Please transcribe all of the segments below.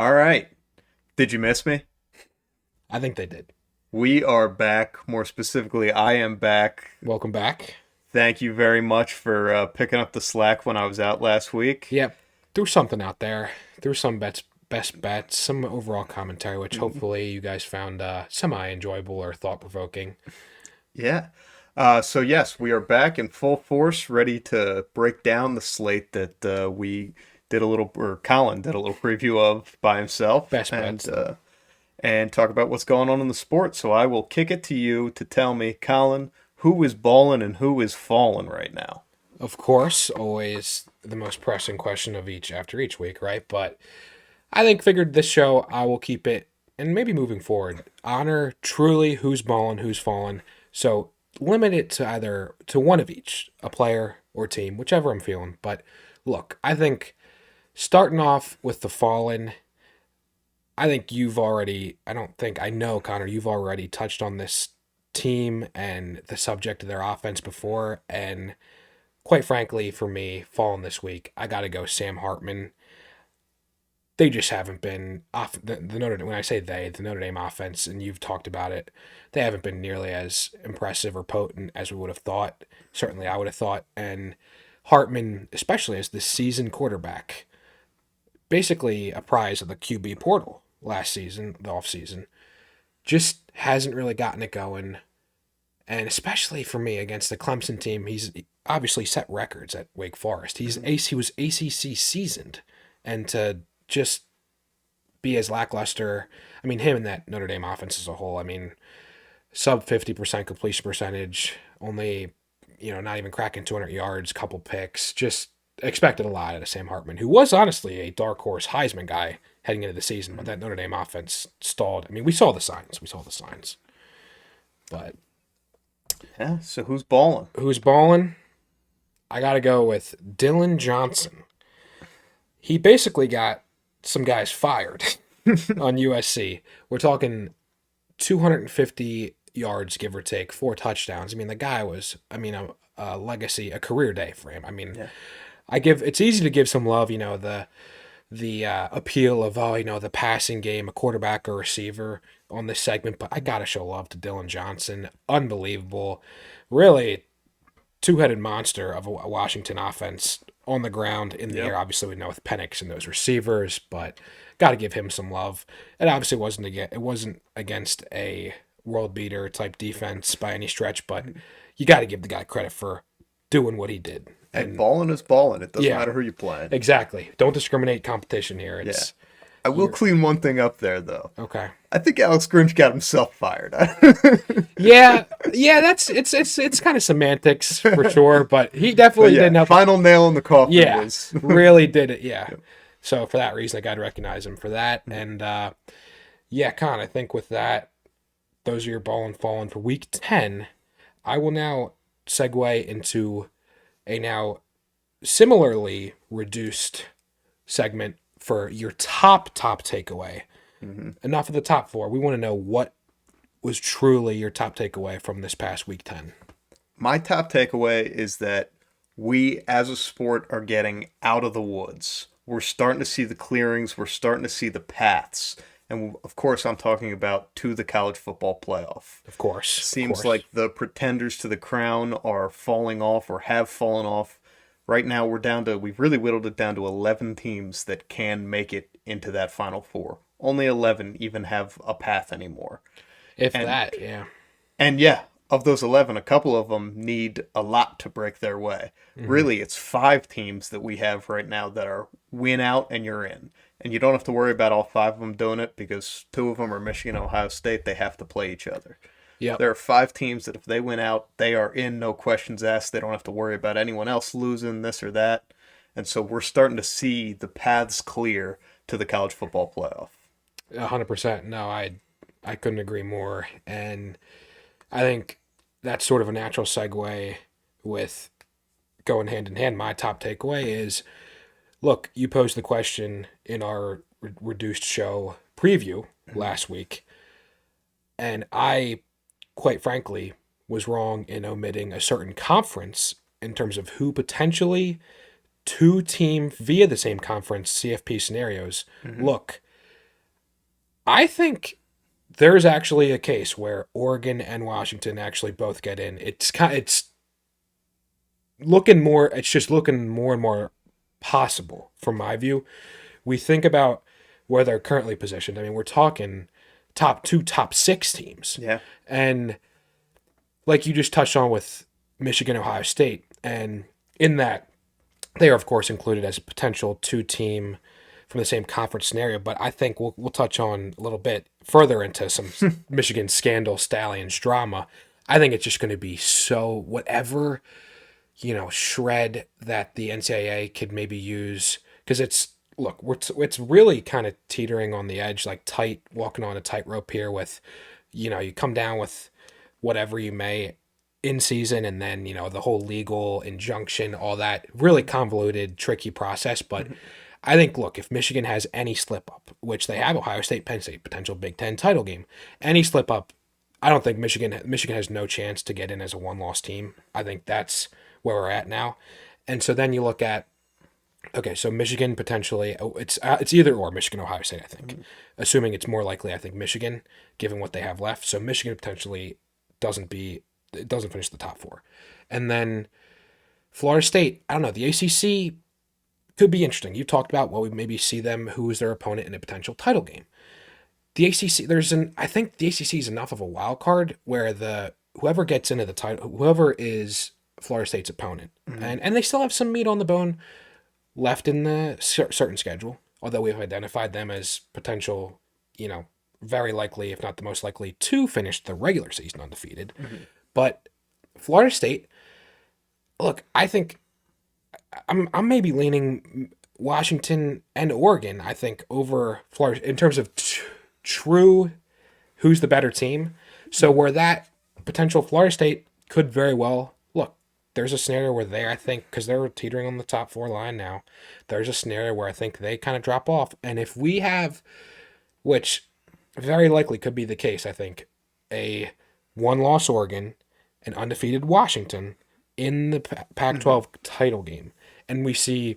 All right. Did you miss me? I think they did. We are back. More specifically, I am back. Welcome back. Thank you very much for picking up the slack when I was out last week. Yep. Threw something out there. Threw some best bets, some overall commentary, which Mhm. hopefully you guys found semi enjoyable or thought provoking. Yeah. So yes, we are back in full force, ready to break down the slate that we did a little, or Colin did a little preview of by himself, Best bets though. and talk about what's going on in the sport. So I will kick it to you to tell me, Colin, who is balling and who is falling right now. Of course, always the most pressing question of each after each week, right? But I think figured this show I will keep it and maybe moving forward. Honor truly who's balling, who's fallen. So limit it to either to one of each, a player or team, whichever I'm feeling. But look, I think starting off with the fallen, I think you've already, I don't think, I know, Connor, you've already touched on this team and the subject of their offense before. And quite frankly, for me, fallen this week, I got to go Sam Hartman. They just haven't been off the Notre Dame. When I say they, the Notre Dame offense, and you've talked about it, they haven't been nearly as impressive or potent as we would have thought. Certainly, I would have thought. And Hartman, especially as the seasoned quarterback, basically a prize of the QB portal last season, the offseason, just hasn't really gotten it going. And especially for me against the Clemson team, he's obviously set records at Wake Forest. He was ACC seasoned, and to just be as lackluster. I mean, him and that Notre Dame offense as a whole. I mean, sub 50% completion percentage, only not even cracking 200 yards, couple picks. Just expected a lot out of Sam Hartman, who was honestly a dark horse Heisman guy heading into the season, but that Notre Dame offense stalled. I mean, we saw the signs. We saw the signs. But Yeah. So who's balling? who's balling? I got to go with Dylan Johnson. He basically got some guys fired on USC. We're talking 250 yards, give or take, 4 touchdowns. I mean, the guy was, a legacy, a career day for him. I mean, Yeah. it's easy to give some love, the appeal of, the passing game, a quarterback or receiver on this segment, but I got to show love to Dylan Johnson. Unbelievable. Really two-headed monster of a Washington offense on the ground, in the air. Yep. Obviously, we know with Penix and those receivers, but got to give him some love. It obviously wasn't against a world beater type defense by any stretch, but you got to give the guy credit for doing what he did. Hey, And balling is balling. It doesn't yeah, matter who you're playing. exactly. Don't discriminate competition here. Yeah. It's I will you're clean one thing up there, though. okay. I think Alex Grinch got himself fired. Yeah, yeah. That's it's kind of semantics for sure, but he But definitely yeah, didn't help. final nail in the coffin Yeah, was. really did it. Yeah. Yep. So for that reason, I got to recognize him for that. And yeah, Con, I think with that, those are your ball and fallen for week 10. I will now segue into a now similarly reduced segment for your top takeaway. Mhm. Enough of the top four. We want to know what was truly your top takeaway from this past week 10. My top takeaway is that we as a sport are getting out of the woods. We're starting to see the clearings, we're starting to see the paths. And of course, I'm talking about to the college football playoff. Of course, of Seems course. like the pretenders to the crown are falling off or have fallen off. Right now, we've really whittled it down to 11 teams that can make it into that Final Four. Only 11 even have a path anymore. If And that, yeah. and yeah, of those 11, a couple of them need a lot to break their way. Hmm. Really, it's 5 teams that we have right now that are win out and you're in. And you don't have to worry about all 5 of them doing it because 2 of them are Michigan and Ohio State. They have to play each other. Yep. There are 5 teams that if they win out, they are in, no questions asked. They don't have to worry about anyone else losing this or that. And so we're starting to see the paths clear to the college football playoff. 100%. No, I couldn't agree more. And I think that's sort of a natural segue with going hand in hand. My top takeaway is look, you posed the question in our reduced show preview last week, and I, quite frankly, was wrong in omitting a certain conference in terms of who potentially two team via the same conference CFP scenarios. Mm-hmm. Look, I think there's actually a case where Oregon and Washington actually both get in. It's looking more. It's just looking more and more possible from my view. We think about where they're currently positioned. I mean, we're talking top two, top six teams, Yeah. and like you just touched on with Michigan, Ohio State, and in that they are of course included as a potential two team from the same conference scenario. But I think we'll touch on a little bit further into some Michigan scandal, Stallions drama. I think it's just going to be so whatever shred that the NCAA could maybe use because it's really kind of teetering on the edge, like tight walking on a tightrope here with you come down with whatever you may in season and then the whole legal injunction, all that really convoluted tricky process. But I think, look, if Michigan has any slip up, which they have, Ohio State, Penn State, potential Big Ten title game, any slip up, I don't think Michigan has no chance to get in as a one-loss team. I think that's where we're at now. And so then you look at, okay, so Michigan potentially, it's either or Michigan, Ohio State, I think. Assuming it's more likely, I think Michigan, given what they have left. So Michigan potentially it doesn't finish the top four. And then Florida State, I don't know, the ACC could be interesting. You talked about, well, we maybe see them, who is their opponent in a potential title game. The ACC, I think the ACC is enough of a wild card where whoever gets into the title, whoever is Florida State's opponent, and they still have some meat on the bone left in the certain schedule, although we've identified them as potential, very likely, if not the most likely, to finish the regular season undefeated. But Florida State, look, I think I'm maybe leaning Washington and Oregon, I think, over Florida in terms of true who's the better team. So where that potential Florida State could very well look, there's a scenario where I think, because they're teetering on the top four line now, there's a scenario where I think they kind of drop off. And if we have, which very likely could be the case, I think, a one-loss Oregon, an undefeated Washington in the Pac-12 title game, and we see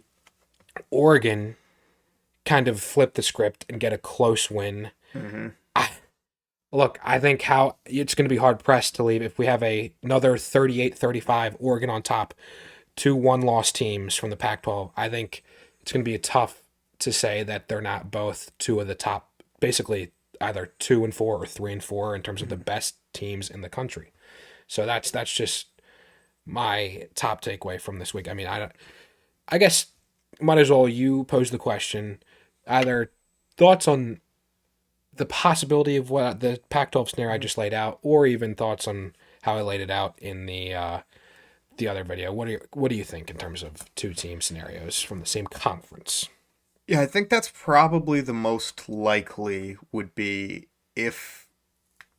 Oregon kind of flip the script and get a close win. Look, I think how it's going to be hard pressed to leave if we have another 38-35 Oregon on top, two one-loss teams from the Pac-12. I think it's going to be tough to say that they're not both two of the top, basically either 2-4 or 3-4 in terms of the best teams in the country. So that's just my top takeaway from this week. I mean, I guess might as well you pose the question, either thoughts on the possibility of what the Pac-12 scenario I just laid out, or even thoughts on how I laid it out in the other video. What do you think in terms of two team scenarios from the same conference? Yeah, I think that's probably the most likely would be if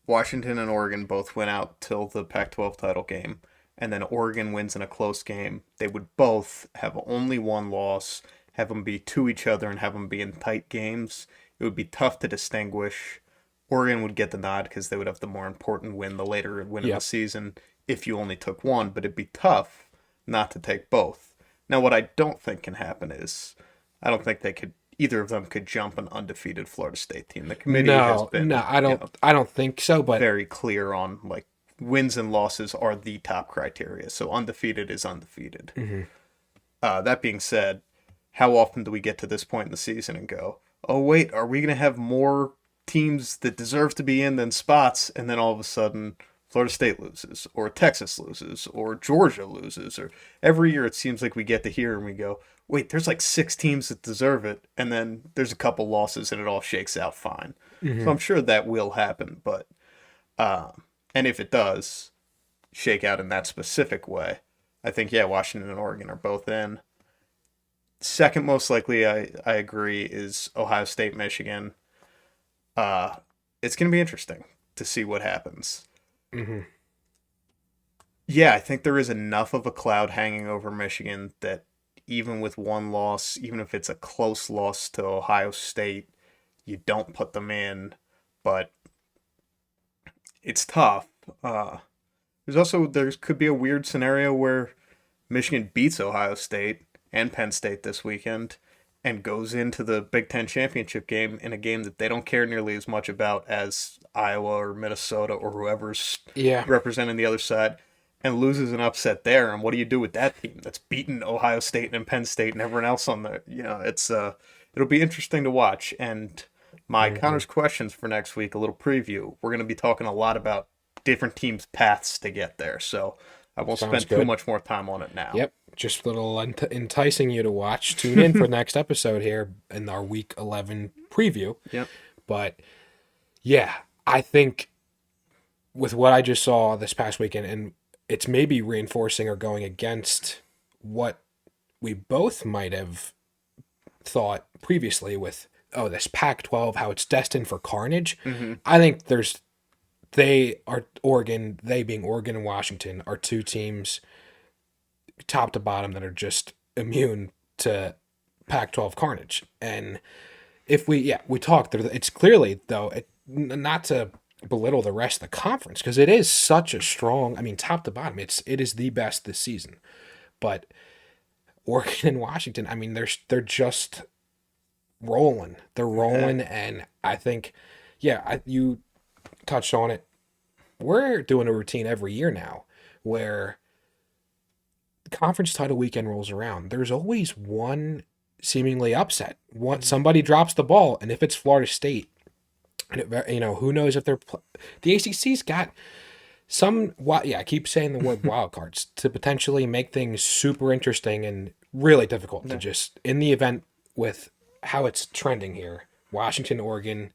Washington and Oregon both went out till the Pac-12 title game, and then Oregon wins in a close game. They would both have only one loss, have them be to each other, and have them be in tight games. It would be tough to distinguish. Oregon would get the nod because they would have the more important win, the later win of the season, if you only took one, but it'd be tough not to take both. Now, what I don't think can happen is, I don't think either of them could jump an undefeated Florida State team. The committee has been I don't think so, but very clear on, like, wins and losses are the top criteria. So undefeated is undefeated. That being said, how often do we get to this point in the season and go, oh, wait, are we going to have more teams that deserve to be in than spots? And then all of a sudden, Florida State loses, or Texas loses, or Georgia loses, or every year it seems like we get to here and we go, wait, there's like 6 teams that deserve it, and then there's a couple losses and it all shakes out fine. So I'm sure that will happen, but and if it does shake out in that specific way, I think, yeah, Washington and Oregon are both in. Second most likely, I agree, is Ohio State, Michigan. It's going to be interesting to see what happens. Yeah, I think there is enough of a cloud hanging over Michigan that even with one loss, even if it's a close loss to Ohio State, you don't put them in. But it's tough. There could be a weird scenario where Michigan beats Ohio State and Penn State this weekend, and goes into the Big Ten championship game in a game that they don't care nearly as much about as Iowa or Minnesota or whoever's Yeah. representing the other side, and loses an upset there. And what do you do with that team that's beaten Ohio State and Penn State and everyone else on the? It's it'll be interesting to watch. And my Hmm. Connor's questions for next week, a little preview. We're going to be talking a lot about different teams' paths to get there. So I won't Sounds spend too good. much more time on it now. Yep. Just a little enticing you to watch. Tune in for the next episode here in our Week 11 preview. Yep. But yeah, I think with what I just saw this past weekend, and it's maybe reinforcing or going against what we both might have thought previously with, oh, this Pac 12, how it's destined for carnage. Mm-hmm. I think they are Oregon, they being Oregon and Washington, are two teams top to bottom that are just immune to Pac 12 carnage. And if we talked, it's clearly, though, not to belittle the rest of the conference because it is such a strong, I mean, top to bottom, it is the best this season. But Oregon and Washington, I mean, they're just rolling. They're rolling, and I think, yeah, you touched on it. We're doing a routine every year now where conference title weekend rolls around. There's always one seemingly upset. Somebody drops the ball, and if it's Florida State, who knows if the ACC's got some. Yeah, I keep saying the word wild cards to potentially make things super interesting and really difficult to just in the event with how it's trending here. Washington, Oregon,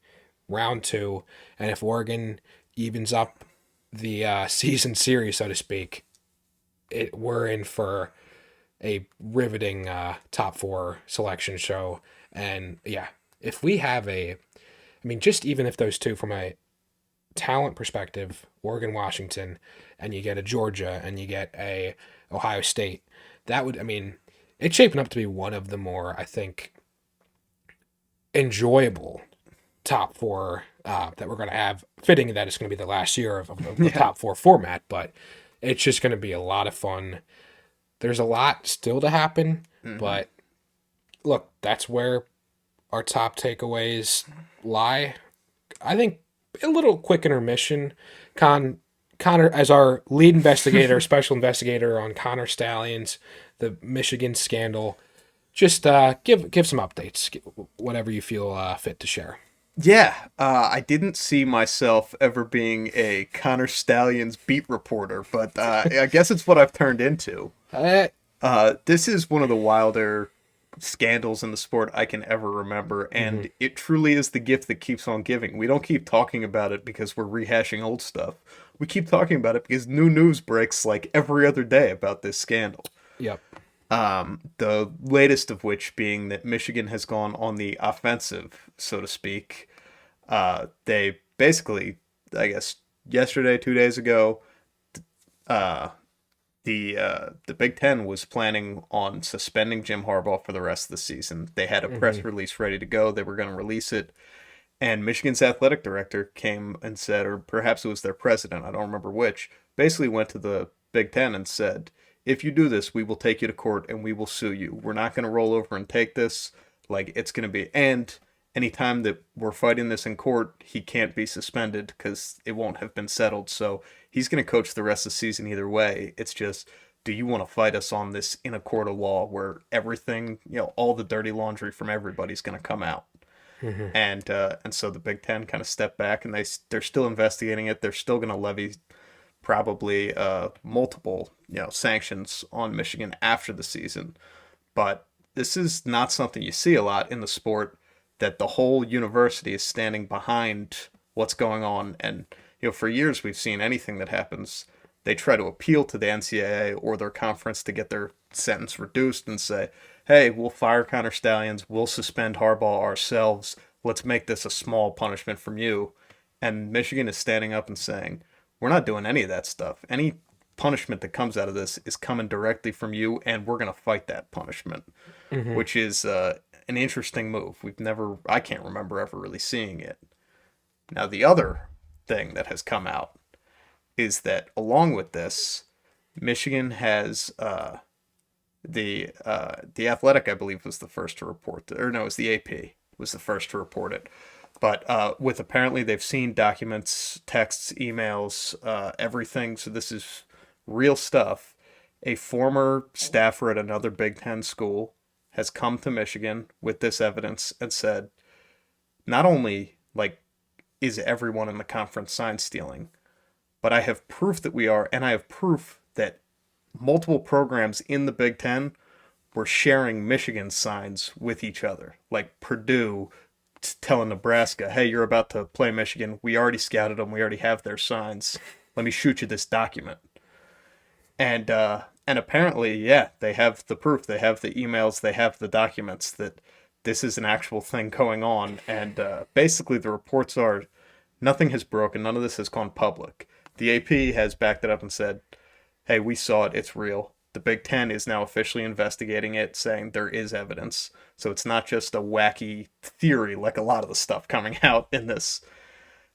round two, and if Oregon evens up the season series, so to speak, we're in for a riveting top four selection show. And yeah, if we have I mean, just even if those two from a talent perspective, Oregon, Washington, and you get a Georgia and you get a Ohio State, that would, I mean, it's shaping up to be one of the more, I think, enjoyable top four that we're going to have. Fitting that it's going to be the last year of the Yeah. top four format, but it's just going to be a lot of fun. There's a lot still to happen, Mm-hmm. but look, that's where our top takeaways lie. I think a little quick intermission. Connor, as our lead investigator, special investigator on Connor Stalions, the Michigan scandal, just give some updates, whatever you feel fit to share. Yeah, I didn't see myself ever being a Connor Stalions beat reporter, but I guess it's what I've turned into. Uh, This is one of the wilder scandals in the sport I can ever remember, mhm. and it truly is the gift that keeps on giving. We don't keep talking about it because we're rehashing old stuff. We keep talking about it because new news breaks like every other day about this scandal. Yep. The latest of which being that Michigan has gone on the offensive, so to speak. They basically, I guess, yesterday, 2 days ago, uh, the Big Ten was planning on suspending Jim Harbaugh for the rest of the season. They had a Hmm. press release ready to go. They were going to release it, and Michigan's athletic director came and said, or perhaps it was their president, I don't remember which, basically went to the Big Ten and said, if you do this, we will take you to court and we will sue you. We're not going to roll over and take this. Like, it's going to be. And anytime that we're fighting this in court, he can't be suspended because it won't have been settled. So he's going to coach the rest of the season either way. It's just, do you want to fight us on this in a court of law where everything, all the dirty laundry from everybody's going to come out? Hmm. And so the Big Ten kind of stepped back, and they're still investigating it. They're still going to levy probably multiple sanctions on Michigan after the season. But this is not something you see a lot in the sport. That the whole university is standing behind what's going on, and for years we've seen anything that happens, they try to appeal to the NCAA or their conference to get their sentence reduced and say, hey, we'll fire Connor Stalions, we'll suspend Harbaugh ourselves, let's make this a small punishment from you. And Michigan is standing up and saying, we're not doing any of that stuff. Any punishment that comes out of this is coming directly from you, and we're going to fight that punishment, Hmm. which is an interesting move. I can't remember ever really seeing it. Now, the other thing that has come out is that along with this, Michigan has The Athletic, I believe, was the first to report it, or no, it was the AP was the first to report it. But with apparently they've seen documents, texts, emails, everything. So this is real stuff. A former staffer at another Big Ten school has come to Michigan with this evidence and said, not only like is everyone in the conference sign stealing, but I have proof that we are, and I have proof that multiple programs in the Big Ten were sharing Michigan signs with each other. Like Purdue telling Nebraska, hey, you're about to play Michigan. We already scouted them. We already have their signs. Let me shoot you this document. And apparently, yeah, they have the proof. They have the emails. They have the documents that this is an actual thing going on. And basically, the reports are nothing has broken. None of this has gone public. The AP has backed it up and said, hey, we saw it. It's real. The Big Ten is now officially investigating it, saying there is evidence. So it's not just a wacky theory like a lot of the stuff coming out in this.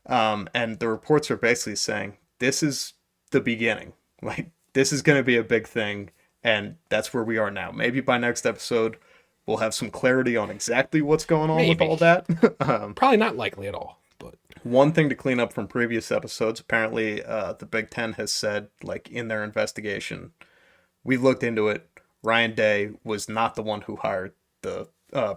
And the reports are basically saying this is the beginning. Like, this is going to be a big thing. And that's where we are now. Maybe by next episode, we'll have some clarity on exactly what's going on with all that. Probably not likely at all. But one thing to clean up from previous episodes, apparently the Big Ten has said, like in their investigation, we looked into it. Ryan Day was not the one who hired the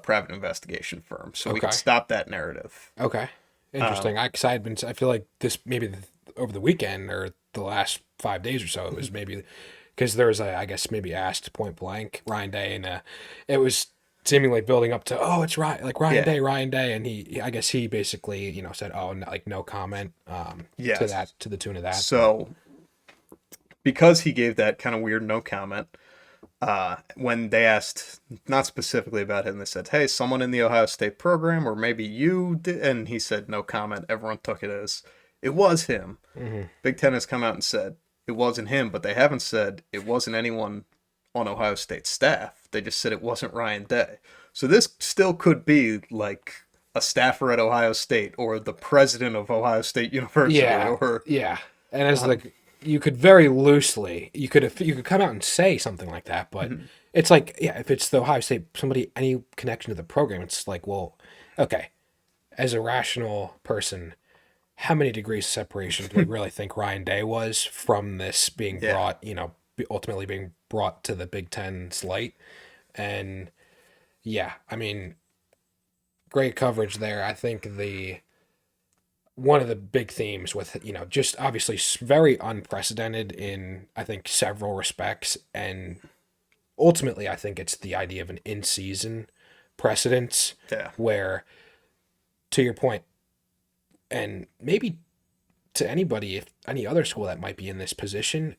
private investigation firm, so we can stop that narrative. Okay, interesting. I feel like this maybe over the weekend or the last 5 days or so, it was maybe because there was I guess maybe asked point blank Ryan Day, and it was seemingly building up to it's Ryan Ryan Day, and he I guess he basically said no comment Yes. to the tune of that. So because he gave that kind of weird no comment, when they asked not specifically about him, they said, hey, someone in the Ohio State program, or maybe you did, and he said no comment. Everyone took it as it was him. Mm-hmm. Big Ten has come out and said it wasn't him, but they haven't said it wasn't anyone on Ohio State staff. They just said it wasn't Ryan Day. So this still could be like a staffer at Ohio State or the president of Ohio State University. Yeah. And as you could very loosely, you could come out and say something like that, but it's like, if it's the Ohio State, somebody, any connection to the program, it's like, well, okay, as a rational person, how many degrees of separation do we really think Ryan Day was from this being brought, ultimately being brought to the Big Ten's light? And yeah, I mean, great coverage there. I think one of the big themes with, just obviously very unprecedented in, I think, several respects. And ultimately, I think it's the idea of an in-season precedence where, to your point, and maybe to anybody, if any other school that might be in this position,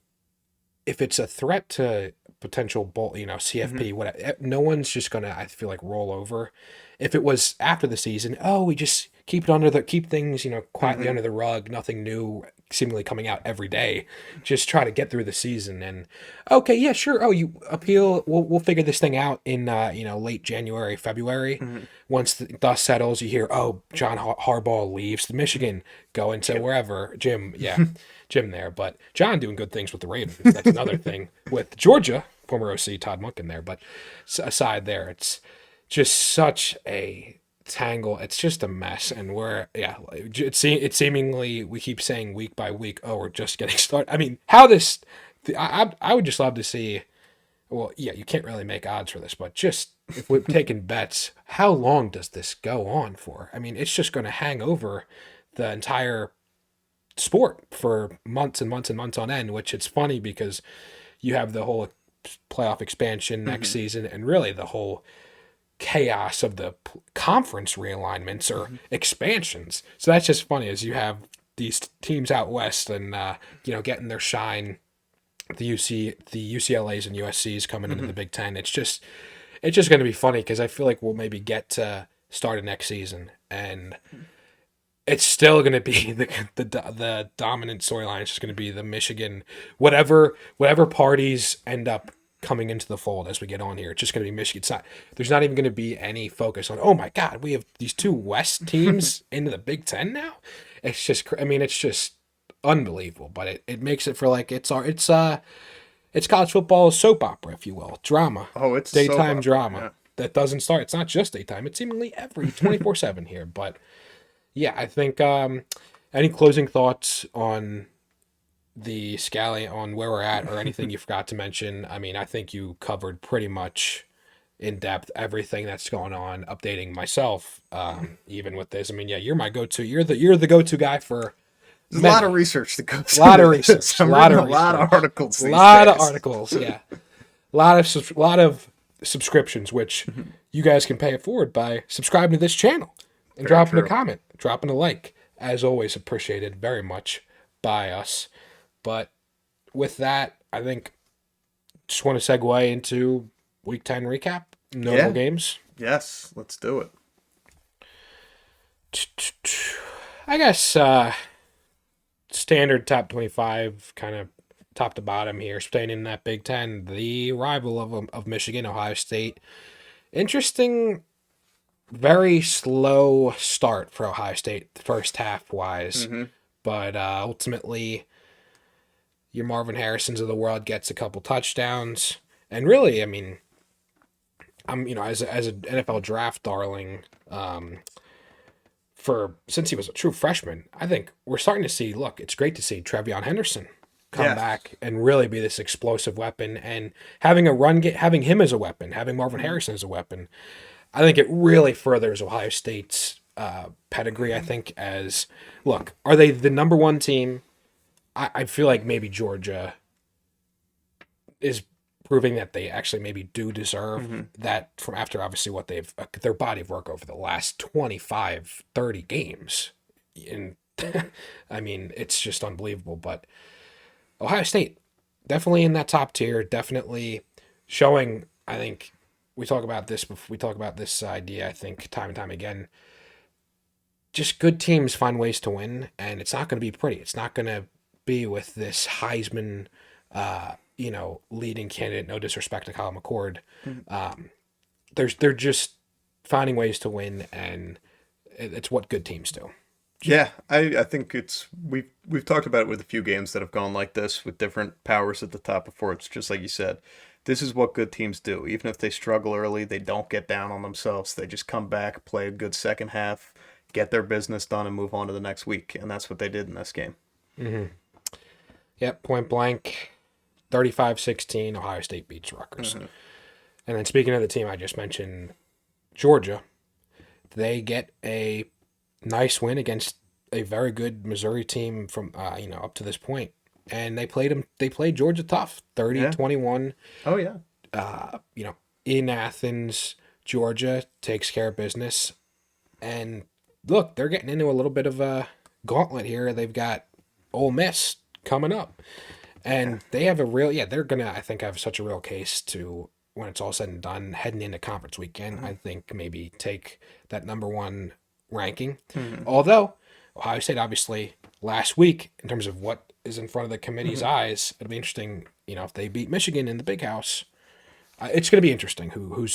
if it's a threat to potential bowl, CFP, whatever, no one's just gonna, I feel like, roll over. If it was after the season, we just keep things, quietly under the rug, nothing new seemingly coming out every day. Just try to get through the season and okay, yeah, sure. Oh, you appeal, we'll figure this thing out in late January, February. Once the dust settles, you hear, John Harbaugh leaves the Michigan, going to wherever. Jim there. But John doing good things with the Ravens. That's another thing with Georgia, former OC Todd Monken there. But aside there, it's just such a tangle. It's just a mess. And it's seemingly, we keep saying week by week, we're just getting started. I mean, I would just love to see, well, yeah, you can't really make odds for this, but just if we're taking bets, how long does this go on for? I mean, it's just going to hang over the entire sport for months and months and months on end, which it's funny because you have the whole playoff expansion next season and really the whole chaos of the conference realignments or expansions. So that's just funny as you have these teams out west and getting their shine, the UCLA's and USC's coming into the Big Ten. It's just going to be funny because I feel like we'll maybe get to start of next season and it's still going to be the dominant storyline. It's just going to be the Michigan, whatever parties end up coming into the fold as we get on here. It's just going to be Michigan. There's not even going to be any focus on, oh my God, we have these two West teams into the Big Ten now. It's just, it's just unbelievable. But it makes it for like it's It's college football soap opera, if you will, drama, Oh, it's a soap daytime opera. drama Yeah. that doesn't start. It's not just daytime; it's seemingly every 24/7 here. But yeah, I think any closing thoughts on the scally on where we're at, or anything you forgot to mention? I mean, I think you covered pretty much in depth everything that's going on. Updating myself, even with this. I mean, yeah, you're my go-to. You're the go-to guy for There's a lot of many. research that goes A lot of into this. research. A I'm lot reading of a lot of research. articles A these lot of days. articles. Yeah. A lot of subscriptions, which you guys can pay it forward by subscribing to this channel and Very dropping a true. comment, dropping a like. As always, appreciated very much by us. But with that, I think just want to segue into Week 10 recap, notable Yeah. games. Yes. Let's do it. I guess standard top 25, kind of top to bottom here, staying in that Big Ten. The rival of Michigan, Ohio State. Interesting, very slow start for Ohio State, first half wise. Mm-hmm. But ultimately, your Marvin Harrisons of the world gets a couple touchdowns. And really, I mean, as an NFL draft darling, for since he was a true freshman, I think we're starting to see. Look, it's great to see Trevion Henderson come Yes. back and really be this explosive weapon, and having a having him as a weapon, having Marvin Harrison as a weapon. I think it really furthers Ohio State's pedigree. I think as look, are they the number one team? I feel like maybe Georgia is proving that they actually maybe do deserve Mm-hmm. that from after obviously what they've their body of work over the last 25, 30 games. And I mean, it's just unbelievable. But Ohio State definitely in that top tier, definitely showing. I think we talk about this idea. I think time and time again. Just good teams find ways to win, and it's not going to be pretty. It's not going to be with this Heisman, leading candidate. No disrespect to Kyle McCord. They're just finding ways to win, and it's what good teams do. Yeah, I think we've talked about it with a few games that have gone like this with different powers at the top before. It's just like you said. This is what good teams do. Even if they struggle early, they don't get down on themselves. They just come back, play a good second half, get their business done, and move on to the next week. And that's what they did in this game. Yep, point blank, 35-16, Ohio State beats Rutgers. And then speaking of the team I just mentioned, Georgia, they get a nice win against a very good Missouri team from up to this point. And they played them. They played Georgia tough, 30-21. Oh yeah. In Athens, Georgia takes care of business. And look, they're getting into a little bit of a gauntlet here. They've got Ole Miss coming up, and they have a real they're gonna, I think, have such a real case to, when it's all said and done, heading into conference weekend. I think maybe take that number one ranking. Although Ohio State, obviously, last week in terms of what is in front of the committee's eyes, it'll be interesting. If they beat Michigan in the Big House, it's going to be interesting who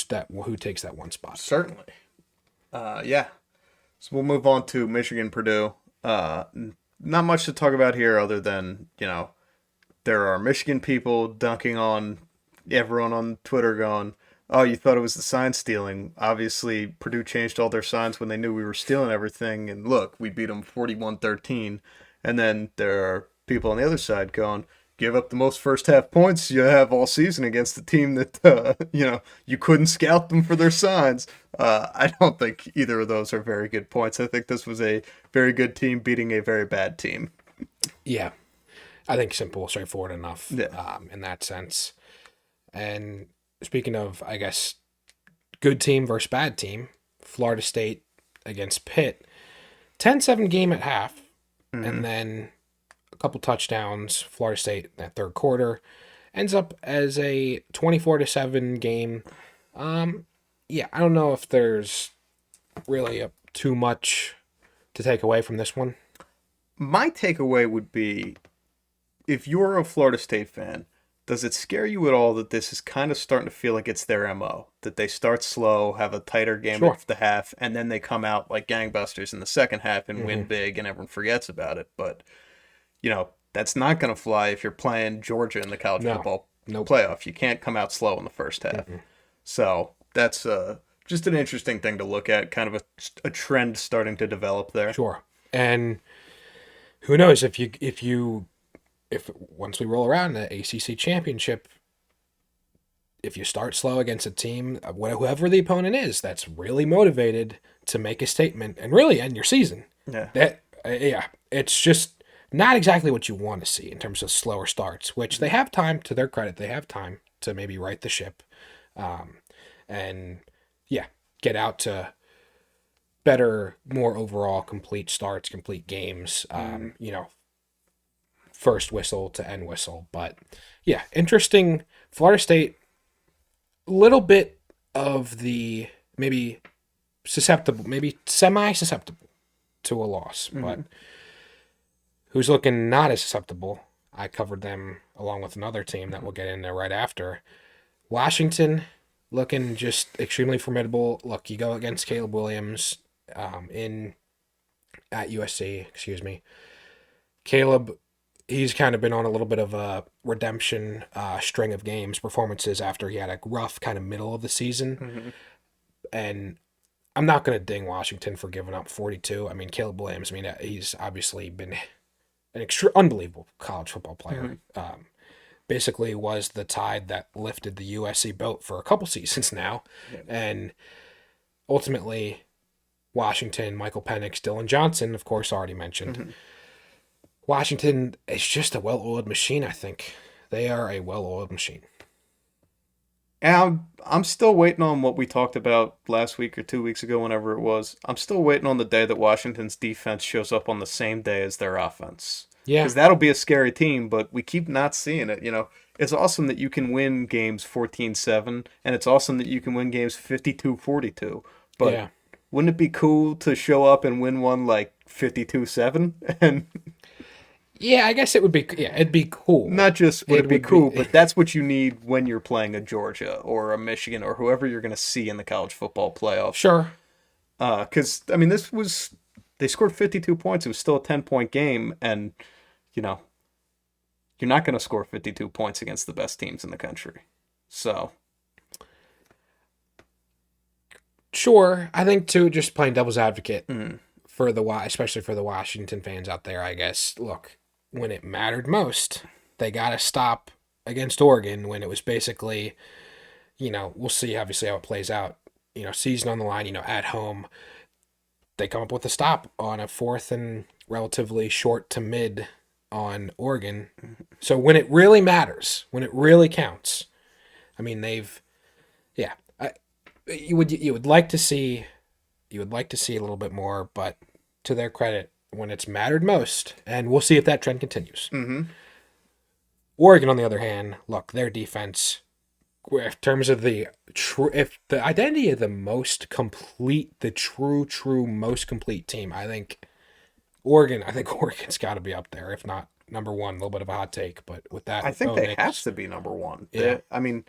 takes that one spot. Certainly. Yeah. So we'll move on to Michigan Purdue. Not much to talk about here other than, there are Michigan people dunking on everyone on Twitter going, oh, you thought it was the sign stealing. Obviously, Purdue changed all their signs when they knew we were stealing everything. And look, we beat them 41-13. And then there are people on the other side going, give up the most first half points you have all season against a team that, you couldn't scout them for their signs. I don't think either of those are very good points. I think this was a very good team beating a very bad team. Yeah, I think simple, straightforward enough in that sense. And speaking of, I guess, good team versus bad team, Florida State against Pitt, 10-7 game at half, and then a couple touchdowns. Florida State in that third quarter ends up as a 24-7 game. I don't know if there's really too much to take away from this one. My takeaway would be, if you're a Florida State fan, does it scare you at all that this is kind of starting to feel like it's their MO? That they start slow, have a tighter game at the half, and then they come out like gangbusters in the second half and win big and everyone forgets about it. But, that's not going to fly if you're playing Georgia in the college football Nope. playoff. You can't come out slow in the first half. Mm-mm. So that's just an interesting thing to look at, kind of a trend starting to develop there. Sure. And who knows if once we roll around the ACC championship, if you start slow against a team, whoever the opponent is, that's really motivated to make a statement and really end your season. Yeah. Yeah, it's just not exactly what you want to see in terms of slower starts. Which they have time, to their credit, they have time to maybe right the ship, and yeah, get out to better, more overall complete starts, complete games. First whistle to end whistle. But yeah, interesting. Florida State, a little bit of the maybe susceptible, maybe semi susceptible to a loss, but who's looking not as susceptible? I covered them along with another team that we'll get in there right after. Washington looking just extremely formidable. Look, you go against Caleb Williams in at USC, excuse me. Caleb, he's kind of been on a little bit of a redemption string of games performances after he had a rough kind of middle of the season. And I'm not going to ding Washington for giving up 42. I mean, Caleb Williams, I mean, he's obviously been an unbelievable college football player. Basically was the tide that lifted the USC boat for a couple seasons now. Yeah. And ultimately, Washington, Michael Penix, Dylan Johnson, of course, already mentioned. Washington is just a well-oiled machine, I think. They are a well-oiled machine. And I'm still waiting on what we talked about last week or 2 weeks ago, whenever it was. I'm still waiting on the day that Washington's defense shows up on the same day as their offense. Yeah. Because that'll be a scary team, but we keep not seeing it. It's awesome that you can win games 14-7, and it's awesome that you can win games 52-42. But Yeah. wouldn't it be cool to show up and win one like 52-7? And Yeah, I guess it would be. Yeah, it'd be cool. not just would it be would cool, but that's what you need when you're playing a Georgia or a Michigan or whoever you're going to see in the college football playoff. Sure. Because, I mean, they scored 52 points. It was still a 10-point game, and, you're not going to score 52 points against the best teams in the country. So. Sure. I think, too, just playing devil's advocate especially for the Washington fans out there, I guess. Look, when it mattered most, they got to stop against Oregon when it was basically, we'll see obviously how it plays out. Season on the line, at home. They come up with a stop on a fourth and relatively short to mid on Oregon. So when it really matters, when it really counts, I mean, you would like to see a little bit more, but to their credit, when it's mattered most, and we'll see if that trend continues. Oregon, on the other hand, look, their defense, in terms of if the identity of the most complete, the true most complete team, I think Oregon's got to be up there, if not number one. A little bit of a hot take, but with that, I think they have to be number one. Yeah. I mean,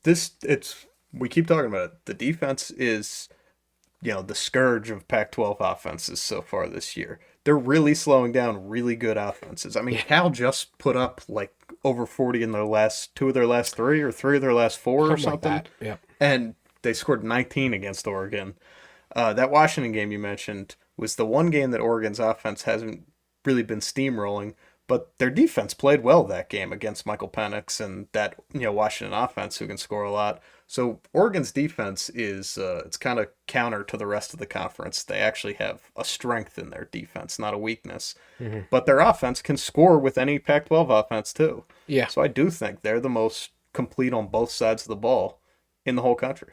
we keep talking about it. The defense is, the scourge of Pac-12 offenses so far this year. They're really slowing down really good offenses. I mean, Cal just put up like over 40 in two of their last three, or three of their last four, or something. Like that. Yep. And they scored 19 against Oregon. That Washington game you mentioned was the one game that Oregon's offense hasn't really been steamrolling, but their defense played well that game against Michael Penix and that Washington offense who can score a lot. So Oregon's defense is it's kind of counter to the rest of the conference. They actually have a strength in their defense, not a weakness. But their offense can score with any Pac-12 offense too. Yeah. So I do think they're the most complete on both sides of the ball in the whole country.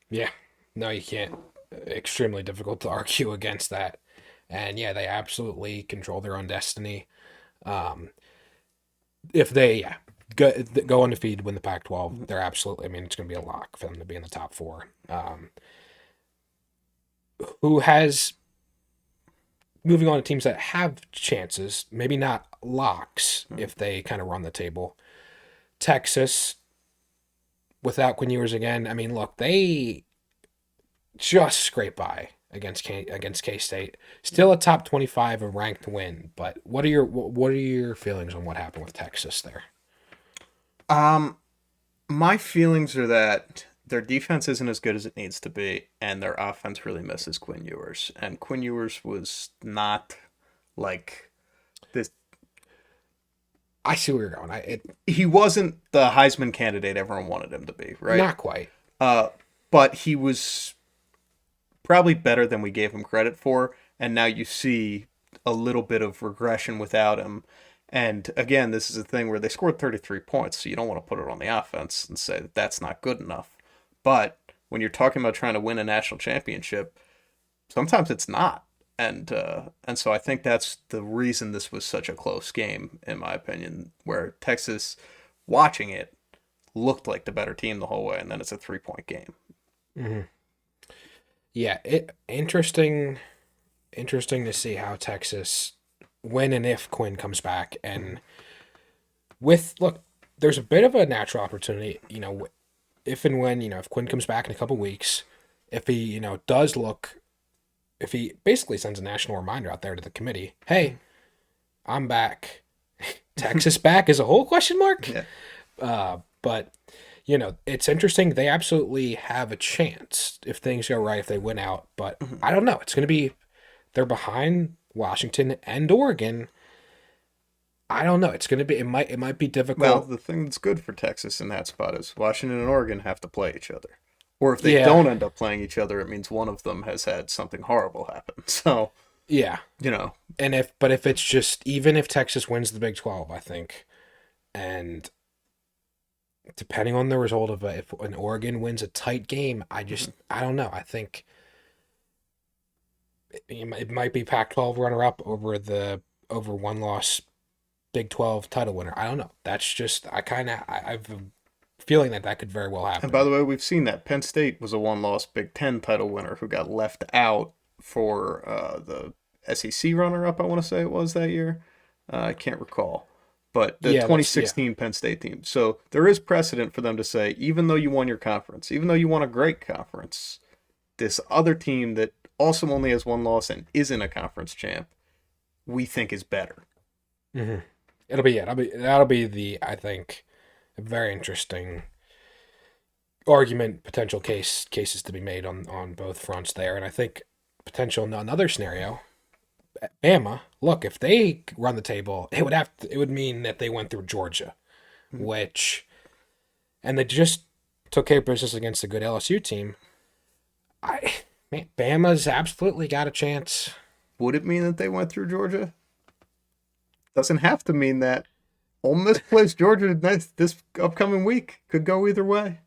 Yeah. No, you can't. Extremely difficult to argue against that. And yeah, they absolutely control their own destiny. If they go undefeated, win the Pac-12, they're absolutely, I mean, it's going to be a lock for them to be in the top four. Moving on to teams that have chances, maybe not locks if they kind of run the table. Texas, without Quinn Ewers again, I mean, look, they just scrape by against K-State. Still a top 25 of ranked win, but what are your feelings on what happened with Texas there? My feelings are that their defense isn't as good as it needs to be, and their offense really misses Quinn Ewers. And Quinn Ewers was not like this. I see where you're going. He wasn't the Heisman candidate everyone wanted him to be, right? Not quite. Uh, but he was probably better than we gave him credit for. And now you see a little bit of regression without him. And again, this is a thing where they scored 33 points, so you don't want to put it on the offense and say that that's not good enough. But when you're talking about trying to win a national championship, sometimes it's not. And so I think that's the reason this was such a close game, in my opinion, where Texas, watching it, looked like the better team the whole way, and then it's a 3-point game. Mm-hmm. Yeah, interesting to see how Texas, when and if Quinn comes back, and look, there's a bit of a natural opportunity, if and when, if Quinn comes back in a couple weeks, if he, does look, if he basically sends a national reminder out there to the committee, hey, I'm back. Texas back is a whole question mark. Yeah. But it's interesting. They absolutely have a chance if things go right, if they win out. But I don't know. It's going to be, they're behind Washington and Oregon. I don't know. It's going to be, it might be difficult. Well, the thing that's good for Texas in that spot is Washington and Oregon have to play each other. Or if they don't end up playing each other, it means one of them has had something horrible happen. So, yeah. And if it's just, even if Texas wins the Big 12, I think, and depending on the result of it, if an Oregon wins a tight game, I don't know. I think it might be Pac-12 runner-up over one loss Big 12 title winner. I don't know. That's just, I've a feeling that could very well happen. And by the way, we've seen that Penn State was a one-loss Big 10 title winner who got left out for the SEC runner-up, I want to say it was that year. I can't recall. But the 2016 Penn State team. So there is precedent for them to say, even though you won your conference, even though you won a great conference, this other team that also only has one loss and isn't a conference champ, we think is better. Mm-hmm. That'll be I think, a very interesting argument, potential cases to be made on both fronts there. And I think another scenario, Bama, look, if they run the table, it would mean that they went through Georgia, and they just took care of business against a good LSU team. Bama's absolutely got a chance. Would it mean that they went through Georgia? Doesn't have to mean that. Ole Miss plays Georgia this upcoming week. Could go either way.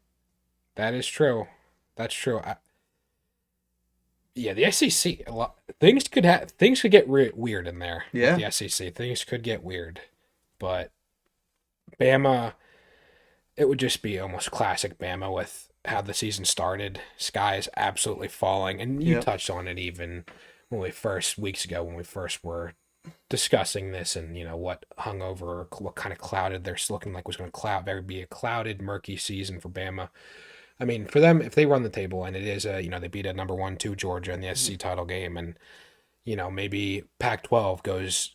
That is true. That's true. The SEC, things could get weird in there. Yeah, the SEC, things could get weird, but Bama, it would just be almost classic Bama with how the season started. Sky is absolutely falling, and you touched on it even weeks ago when we first were discussing this, and what hung over, what kind of clouded they're looking like was going to be a clouded, murky season for Bama. I mean, for them, if they run the table and it is they beat a number 1-2 Georgia in the SEC title game, and maybe Pac-12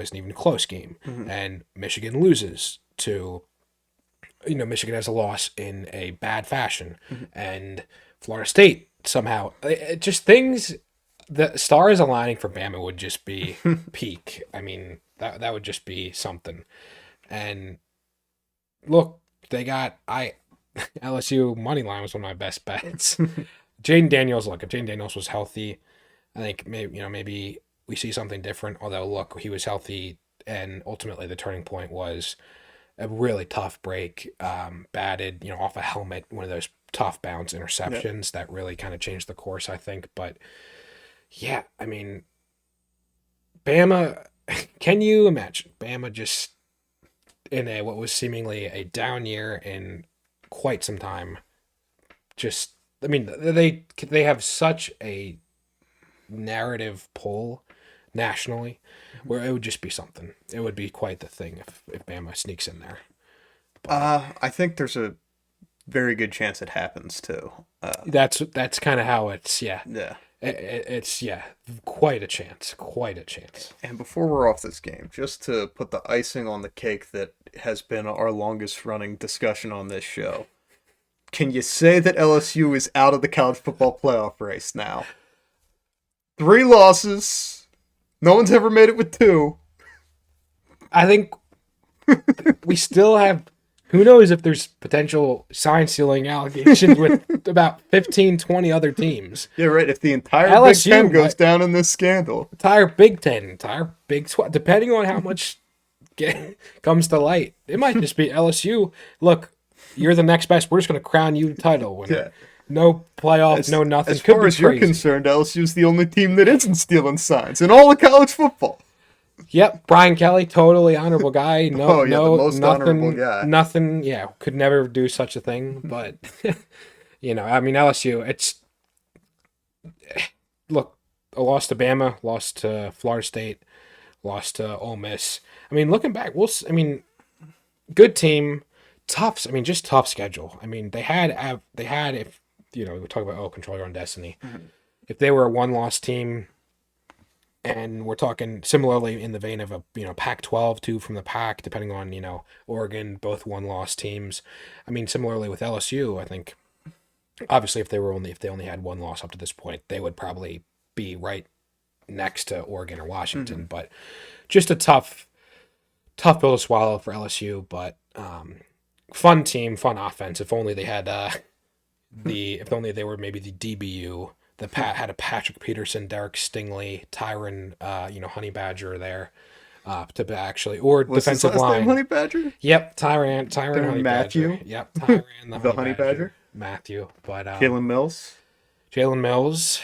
isn't even a close game, and Michigan loses to, Michigan has a loss in a bad fashion, and Florida State somehow, just things, the stars aligning for Bama would just be peak. I mean, that would just be something. And look, they got LSU money line was one of my best bets. Jaden Daniels, if Jaden Daniels was healthy, I think maybe we see something different. Although, look, he was healthy, and ultimately the turning point was a really tough break, batted, off a helmet, one of those tough bounce interceptions that really kind of changed the course, I think. But yeah, I mean, Bama, can you imagine Bama just in what was seemingly a down year in quite some time? Just, I mean, they have such a narrative pull nationally where it would just be something. It would be quite the thing if Bama sneaks in there. I think there's a very good chance it happens too. That's kind of how it's Yeah. It's yeah, quite a chance, quite a chance. And before we're off this game, just to put the icing on the cake that has been our longest running discussion on this show, can you say that LSU is out of the college football playoff race now? 3 losses. No one's ever made it with 2. I think we still have. Who knows if there's potential sign stealing allegations with about 15, 20 other teams. Yeah, right. If the entire LSU, Big Ten goes down in this scandal. Entire Big Ten, entire Big 12, depending on how much comes to light. It might just be LSU. Look, you're the next best. We're just going to crown you the title winner. Yeah. No playoff, no nothing. As far as you're concerned, LSU's the only team that isn't stealing signs in all of college football. Yep, Brian Kelly, totally honorable guy. No, the most nothing, honorable guy. Nothing, yeah, could never do such a thing. But I mean, LSU. It's look, a loss to Bama, lost to Florida State, lost to Ole Miss. I mean, looking back, good team, tough. I mean, just tough schedule. I mean, they had if we talk about control your own destiny. Mm-hmm. If they were a one-loss team. And we're talking similarly in the vein of a Pac-12, 2 from the Pac, depending on Oregon, both one-loss teams. I mean, similarly with LSU, I think obviously if they only had one loss up to this point, they would probably be right next to Oregon or Washington. Mm-hmm. But just a tough pill to swallow for LSU. But fun team, fun offense. If only they had if only they were maybe the DBU. Had a Patrick Peterson, Derek Stingley, Tyron, Honey Badger there, to actually or what's defensive his last line. Name, Honey Badger. Yep, Tyron Honey Matthew. Badger. Yep, Tyron the Honey Badger. Matthew, but Jalen Mills.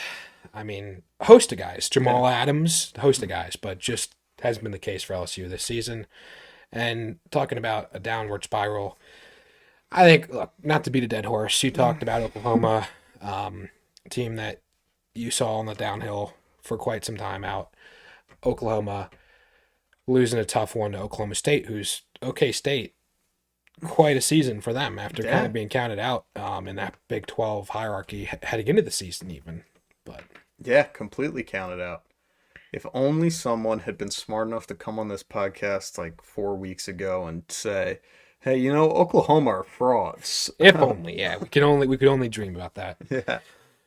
I mean, a host of guys. Jamal Adams, a host of guys, but just hasn't been the case for LSU this season. And talking about a downward spiral, I think. Look, not to beat a dead horse. You talked about Oklahoma, team that you saw on the downhill for quite some time out. Oklahoma losing a tough one to Oklahoma State, who's okay State. Quite a season for them after kind of being counted out in that Big 12 hierarchy heading into the season even. But yeah, completely counted out. If only someone had been smart enough to come on this podcast like 4 weeks ago and say, hey, Oklahoma are frauds. If only, yeah. We could only dream about that. Yeah.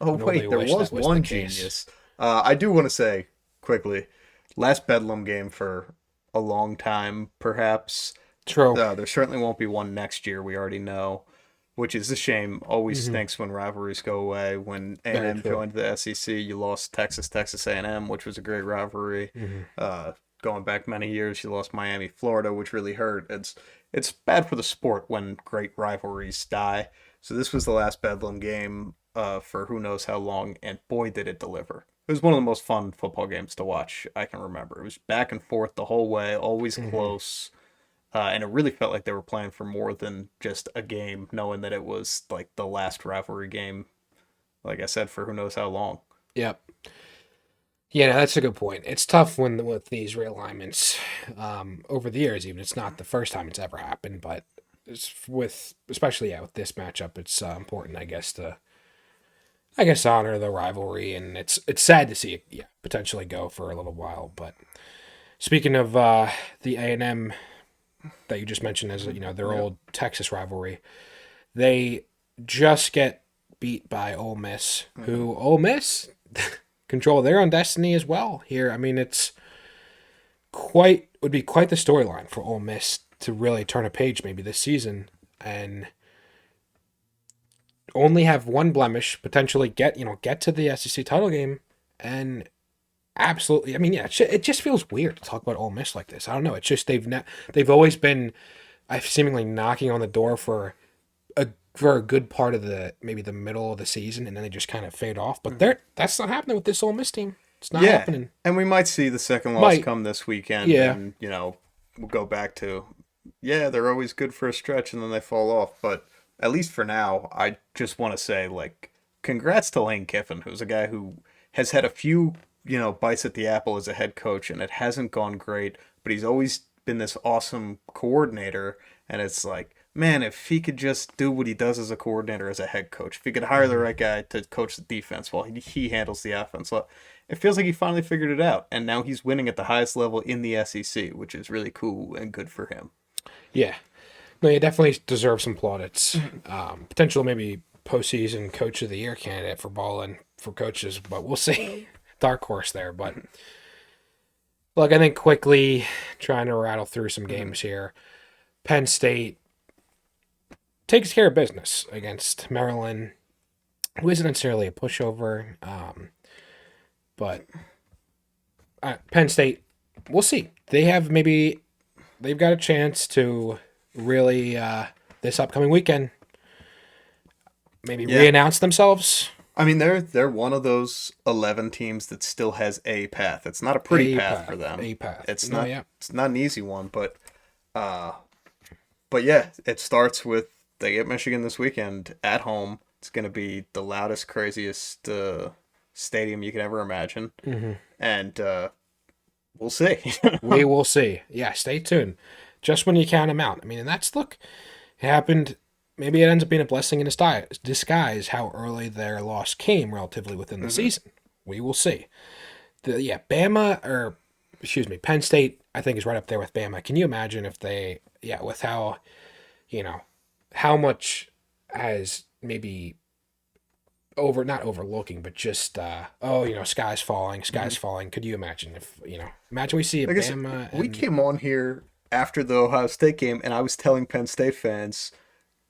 Oh, wait, there was one genius. I do want to say, quickly, last Bedlam game for a long time, perhaps. True. There certainly won't be one next year, we already know, which is a shame. Always stinks when rivalries go away. When A&M joined the SEC, you lost Texas A&M, which was a great rivalry. Mm-hmm. Going back many years, you lost Miami, Florida, which really hurt. It's bad for the sport when great rivalries die. So this was the last Bedlam game for who knows how long, and boy did it deliver. It was one of the most fun football games to watch I can remember. It was back and forth the whole way, always close, and it really felt like they were playing for more than just a game, knowing that it was like the last rivalry game, like I said, for who knows how long. Yep. Yeah, no, that's a good point. It's tough with these realignments over the years. Even it's not the first time it's ever happened, but especially with this matchup, it's important, I guess, to honor the rivalry, and it's sad to see it potentially go for a little while. But speaking of the A&M that you just mentioned as their old Texas rivalry, they just get beat by Ole Miss, who Ole Miss control their own destiny as well here. I mean, would be quite the storyline for Ole Miss to really turn a page maybe this season and only have one blemish, potentially get to the SEC title game, and absolutely, I mean, yeah, it just feels weird to talk about Ole Miss like this. I don't know. It's just they've always been seemingly knocking on the door for a good part of the middle of the season, and then they just kind of fade off. But that's not happening with this Ole Miss team. It's not happening. And we might see the second loss come this weekend. Yeah. And, we'll go back to, they're always good for a stretch and then they fall off. But at least for now, I just want to say, congrats to Lane Kiffin, who's a guy who has had a few, bites at the apple as a head coach, and it hasn't gone great, but he's always been this awesome coordinator. And it's like, man, if he could just do what he does as a coordinator, as a head coach, if he could hire the Hmm. right guy to coach the defense while he handles the offense, well, it feels like he finally figured it out. And now he's winning at the highest level in the SEC, which is really cool and good for him. Yeah, no, you definitely deserve some plaudits. Potential maybe postseason coach of the year candidate for Ballin for coaches, but we'll see. Dark horse there, but look, I think quickly trying to rattle through some Mhm. games here. Penn State takes care of business against Maryland, who isn't necessarily a pushover, but Penn State, we'll see. They've got a chance to really this upcoming weekend maybe Yeah, re-announce themselves. I mean they're one of those 11 teams that still has a path. It's not a pretty A path for path, them. a path. It's No, not yeah, it's not an easy one, uh but yeah, it starts with they get Michigan this weekend at home. It's going to be the loudest, craziest stadium you can ever imagine, hmm and we'll see. we will see. Yeah, stay tuned. Just when you count them out. I mean, and that's look. It happened. Maybe it ends up being a blessing in disguise how early their loss came relatively within the Hmm. season. We will see. Bama or excuse me, Penn State I think is right up there with Bama. Can you imagine if they with how you know how much has maybe over not overlooking but just sky's falling. Could you imagine if imagine we see a Like I said, Bama we and came on here after the Ohio State game, and I was telling Penn State fans,